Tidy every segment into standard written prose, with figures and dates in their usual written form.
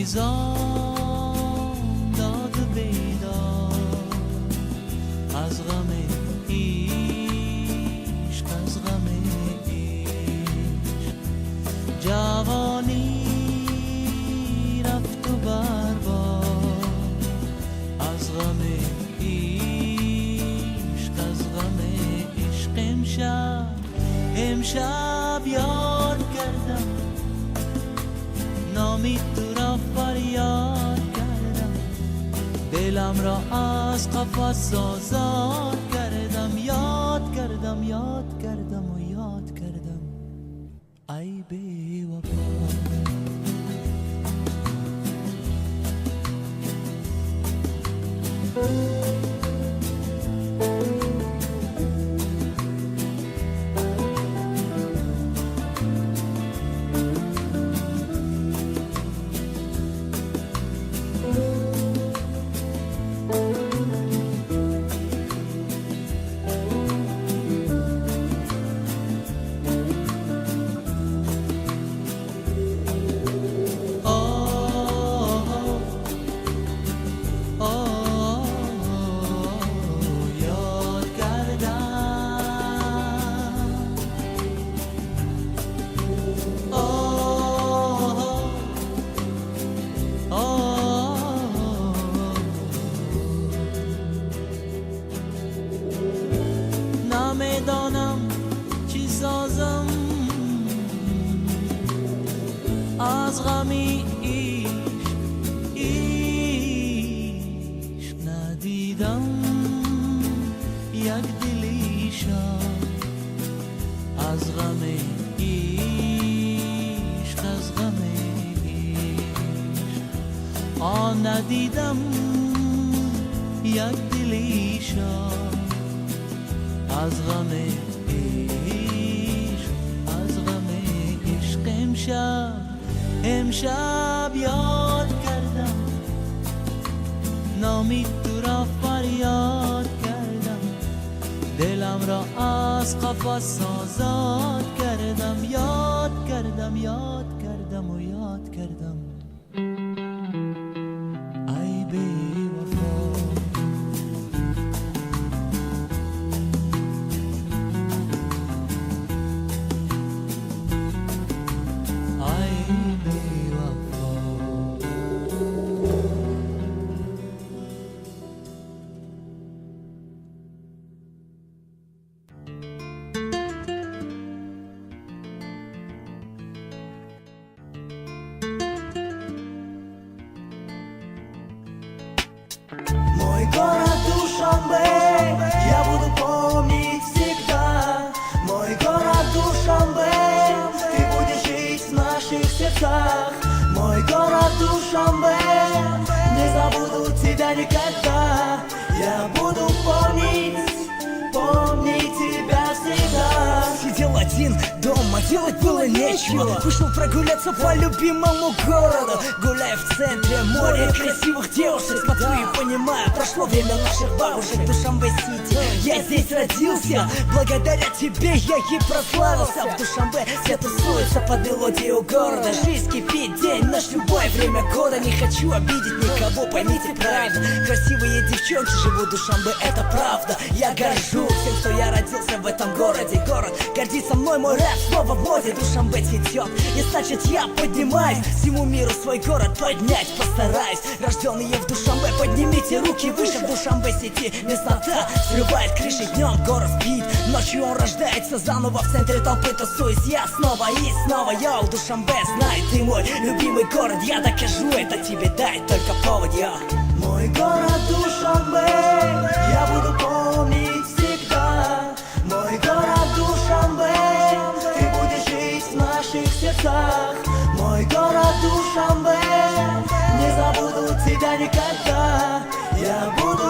عزیزان داد و بیدار از غم عشق، از غم عشق. جوانی رفت و برباد از غم عشق، از غم عشق. امشب یاد کردم نامی تو را فریاد کردم، دلم را از قفس آزاد کردم. یاد کردم یاد کردم و یاد کردم ای بی وفا. نمیدانم چی سازم از غمی عشق، ندیدم یک دلیشم از غم عشق، از غم عشق. آن ندیدم یک دلیشم از غم عشق، از غم عشق. امشب یاد کردم نامی تو را فریاد کردم، دلم را از قفس آزاد کردم. یاد کردم یاد کردم و یاد کردم ای بی وفا. Мой город Душанбе, я буду помнить всегда. Мой город Душанбе, ты будешь жить в наших сердцах. Мой город Душанбе, не забуду тебя никогда. Я буду помнить тебя всегда. Сидел один дома, делать было нечего. Вышел прогуляться по любимому городу. Гуляю в центре, море красивых девушек. Смотрю и понимаю, прошло время наших бабушек. Душанбе-Сити, я здесь родился. Благодаря тебе я и прославился. В Душанбе все тусуются под мелодию города. Жизнь кипит, день, наш любое время года. Не хочу обидеть никого, поймите правильно. Красивые девчонки живут в Душанбе, это правда. Я горжусь тем, что я родился в этом городе. Город гордится мной, мой рэп снова в моде. Душанбе цветет, и значит я поднимаюсь. Всему миру свой город поднять постараюсь. Рожденные в Душанбе, поднимите руки выше. В Душанбе-Сити меснота срывает крыши. Днем город спит, ночью он рождается заново. В центре толпы тусуюсь я снова и снова. Йоу, Душанбе, знай, ты мой любимый город. Я докажу это тебе, дай только повод, йоу. Мой город Душанбе, я буду помнить всегда. Мой город Душанбе, ты будешь жить в наших сердцах. Мой город Душанбе, не забуду тебя никогда. Я буду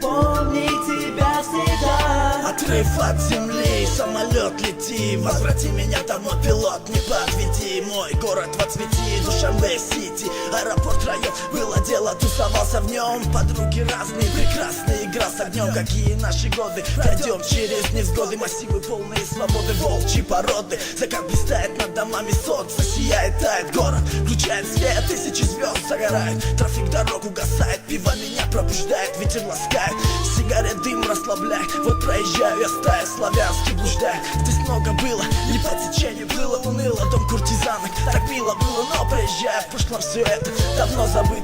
помнить тебя всегда. Отрыв от земли, самолет лети. Возврати меня домой, пилот, не подведи. Мой город во цвете, Душанбе-Сити. Аэропорт район, было дело, тусовался Остаться в нем подруги разные, прекрасная игра с огнем. Какие наши годы, пройдем через невзгоды. Массивы полные свободы, волчьи породы. Закат блистает над домами, солнце сияет, тает город. Включает свет, тысячи звезд загорают. Трафик дорог угасает, пиво меня пробуждает. Ветер ласкает, сигарет дым расслабляет. Вот проезжаю я стая, славянский блуждает. Здесь много было, и по течению было уныло. Дом куртизанок, так мило было, но проезжая в прошлом все это давно забыто.